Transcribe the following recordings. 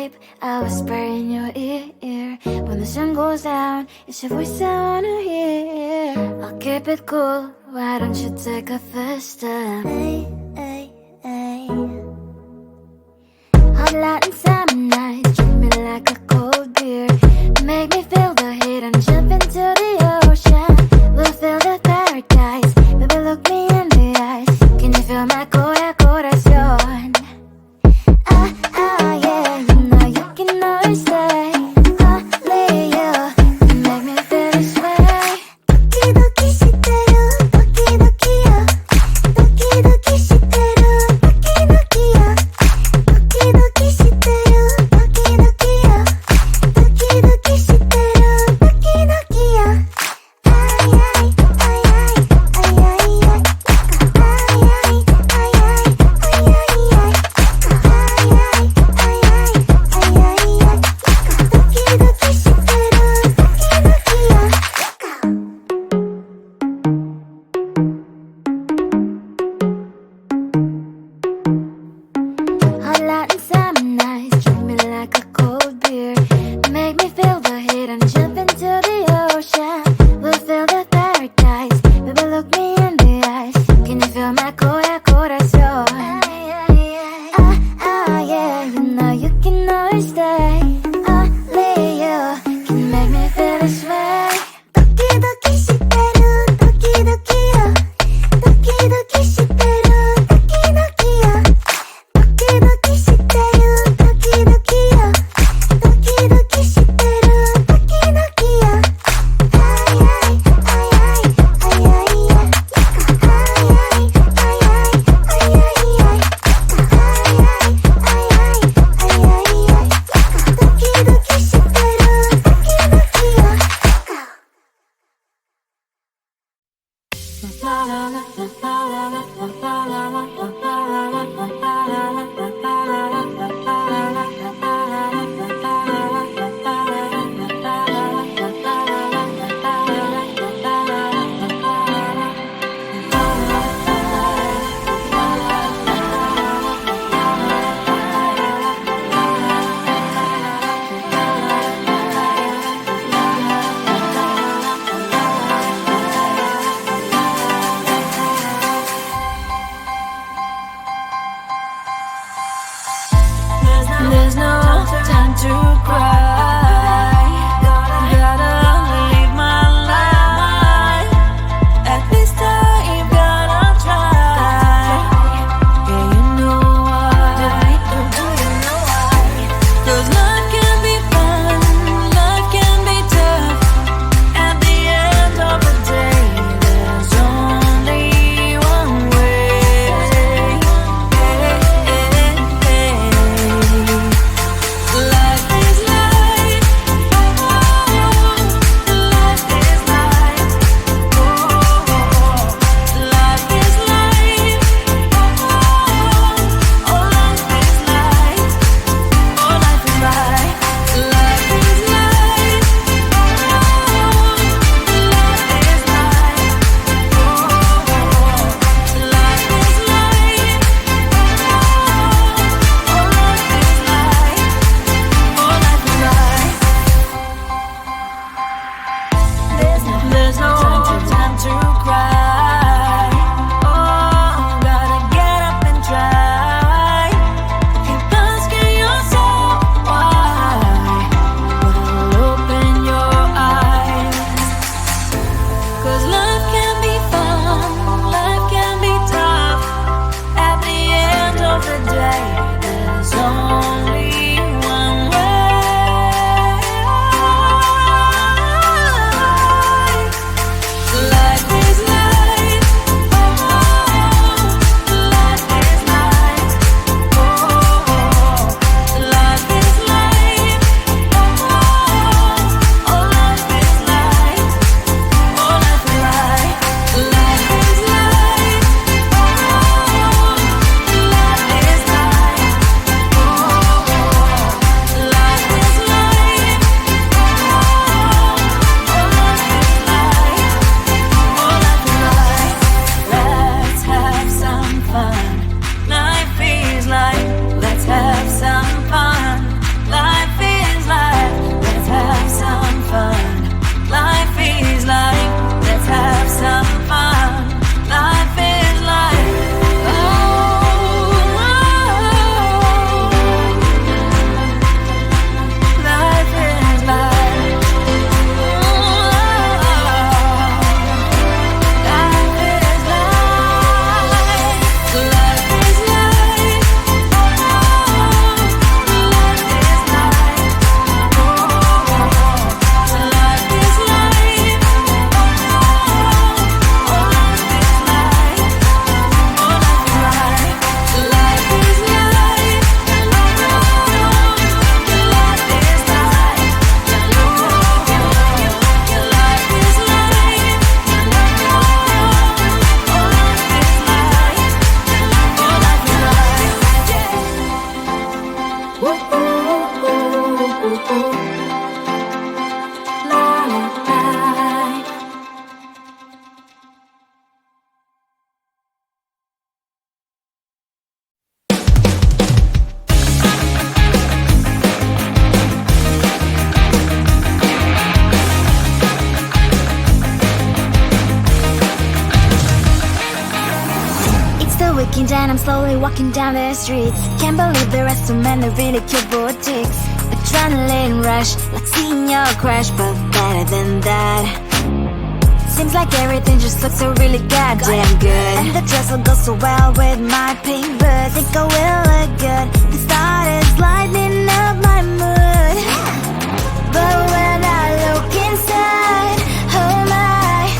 babe, I'll whisper in your ear. When the sun goes down, it's your voice I wanna hear. I'll keep it cool, why don't you take a first step? Hey, hey, hey. Hot light and summer nights, treat me like a cold beer. Make me feel the heat and jump into the ocean. We'll feel the paradise, baby look me in the eyes. Can you feel my corazón? Yeah, you know you can always stay. Only you can make me feel this way. 도끼도끼 시대로 도끼도끼야. 도끼도끼 시대로 도끼도끼야. 도끼도끼 시대로 도끼도끼야. 도끼도끼 시대로 도끼도끼야. Looking down, I'm slowly walking down the streets. Can't believe there are so many really cute boutiques. Adrenaline rush, like seeing your crush, but better than that. Seems like everything just looks so really goddamn good. And the dress will go so well with my pink boots. Think I will look good. The start is lighting up my mood. But when I look inside, oh my,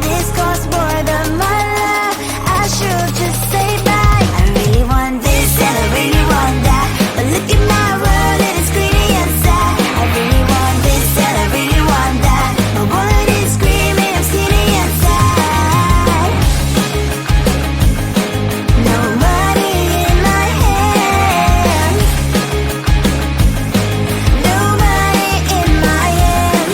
this costs more than my love. I should just say bye. I really want this and I really want that, but look at my world, it is greedy inside. I really want this and I really want that. My wallet is screaming, I'm skinny inside. No money in my hand, no money in my hand.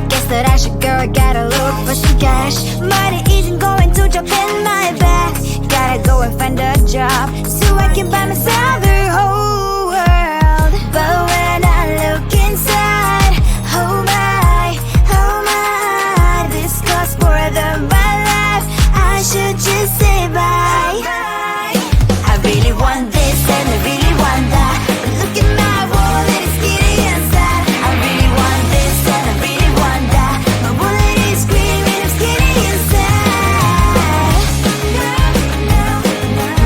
Guess that I should go, I gotta look for some cash. Money isn't going to jump in my back. Gotta go and find a job so I can buy myself the whole world. But when I look inside, oh my, this costs more than my life. I should just say bye. I really want this and I really want that, but look at my wallet, it's skinny inside. I really want this and I really want that. My wallet is screaming, I'm skinny inside.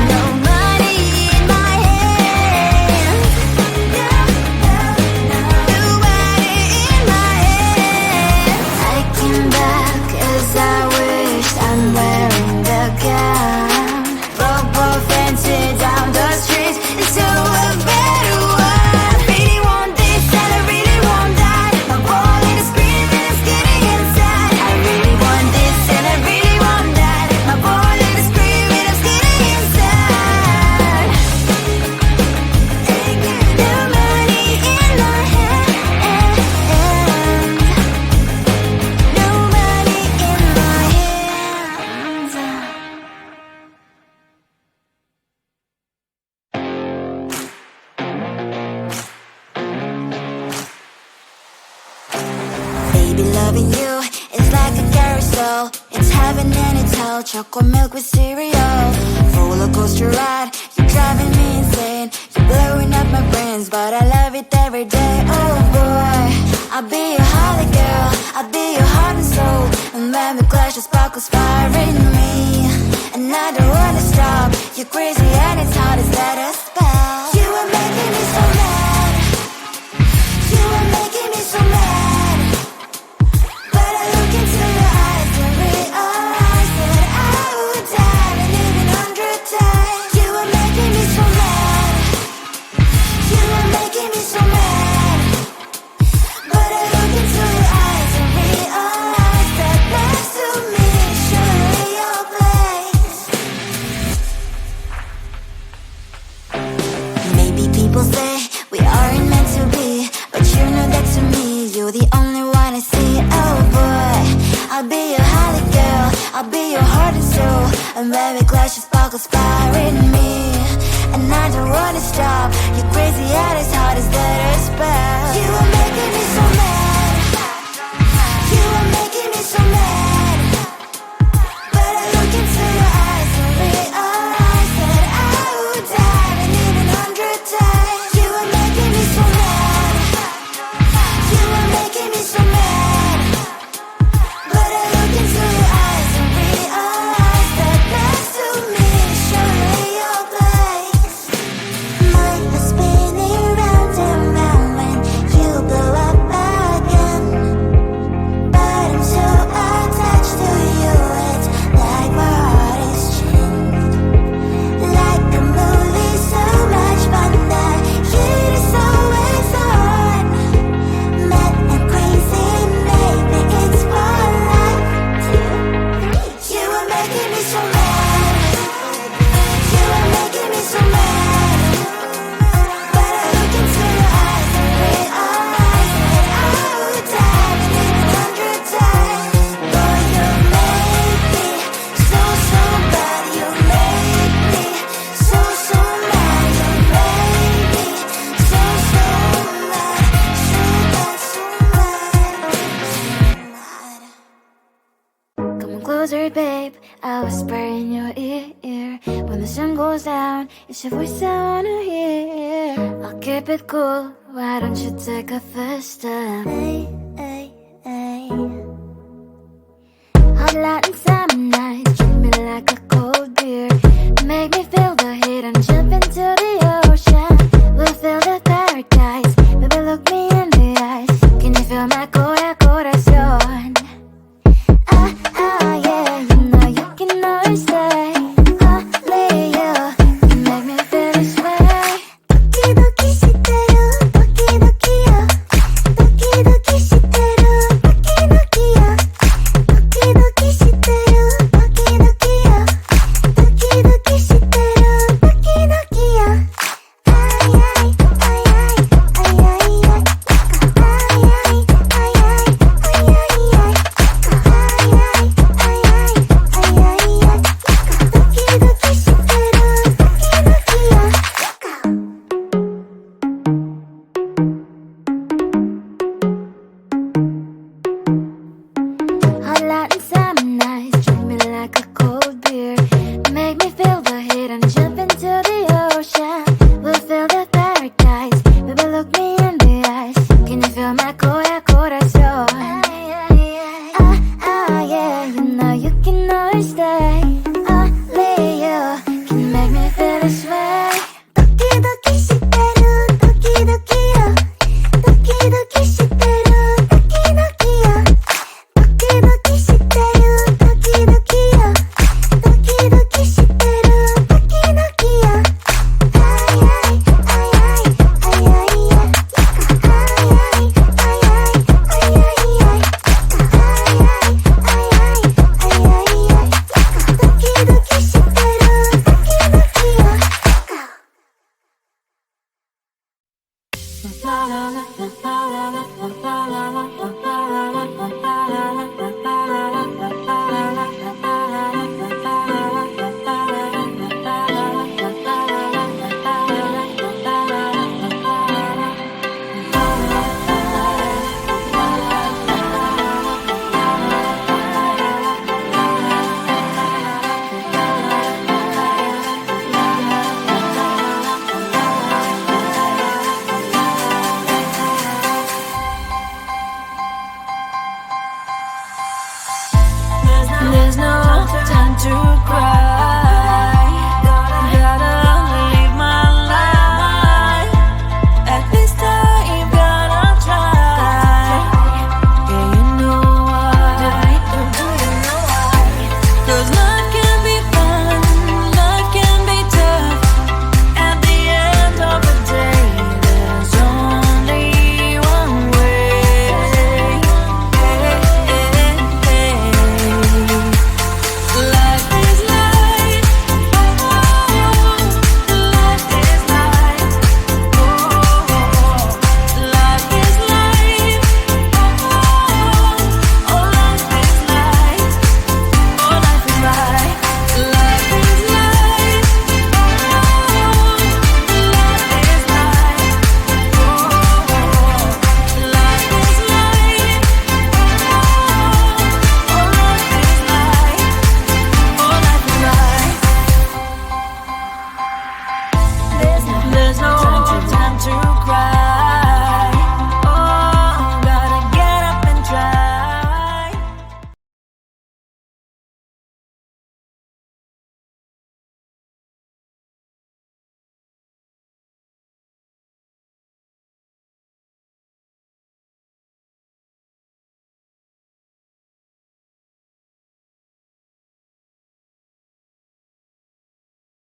No money in my hand, no money in my hand. I came back 'cause I wished I'm wearing the gown. Football fancy down the streets into a better one. I really want this and I really want that. My wallet is screaming, I'm skinny inside. I really want this and I really want that. My wallet is screaming, I'm skinny inside. No money in my hand, no money in my hands. Baby, loving you is like a carousel. It's heaven and it's hell. Chocolate milk with cereal. Roller coaster ride, you're driving me insane. You're blowing up my brains, but I love it every day. Oh boy, I'll be your holly girl, I'll be your heart and soul. And when we clash, the sparkles fire in me. And I don't wanna stop. You're crazy and it's hard as let us spell. You are making me so mad. You are making me so mad. But I look into your eyes and realize that I would die and even 100 times. You are making me so mad. You are making me so mad. But I look into your eyes and realize that next to me is surely your place. Maybe people say we aren't meant to be, but you know that to me, you're the only one I see. Oh boy, I'll be your holly girl, I'll be your heart and soul. And when we clash, the sparkles fire in me. And I don't wanna stop. You're crazy and as hard as let her spell. You are making me so mad. You are making me so mad. But I look into your eyes and realize that I would die and even 100 times. You are making me so mad. You are making me so mad. But I look into your eyes and realize that next to me is surely your place. Mind is spinning round and round when you blow up my closer, babe. I'll whisper in your ear. When the sun goes down, it's your voice I wanna hear. I'll keep it cool. Why don't you take a first step? Hey, hey, hey. Hot light and summer nights, treat me like a cold beer. Make me feel the heat and jump into the ocean. We'll feel the paradise. Baby, look me in the eyes. Can you feel my corazón? Yeah, you know you can always stay. Only you can make me feel this way. 도끼도끼 시대로 도끼도끼요. 도끼도끼 시대로 도끼도끼요. 도끼도끼 시대로 도끼도끼요. 도끼도끼 시대로 도끼도끼요. 아이아이 아이아이 아이아이 아이아이 아이아이 아이아이 Hot light and summer nights, treat me like a cold beer. Make me feel the heat and jump into the ocean. We'll feel the paradise. Baby, look me in the eyes. Can you feel my corazón? Yeah, you know you can always stay. Only you can make me feel this way. 도끼도끼 시대로 도끼도끼요. 도끼도끼 시대로 도끼도끼요. 도끼도끼 시대로 도끼도끼요. 도끼도끼 시대로 도끼도끼요. 아이아이 아이아이 아이아이 아이아이 아이아이 아이아이 도끼도끼 시대로 도끼도끼요. There's no time to cry.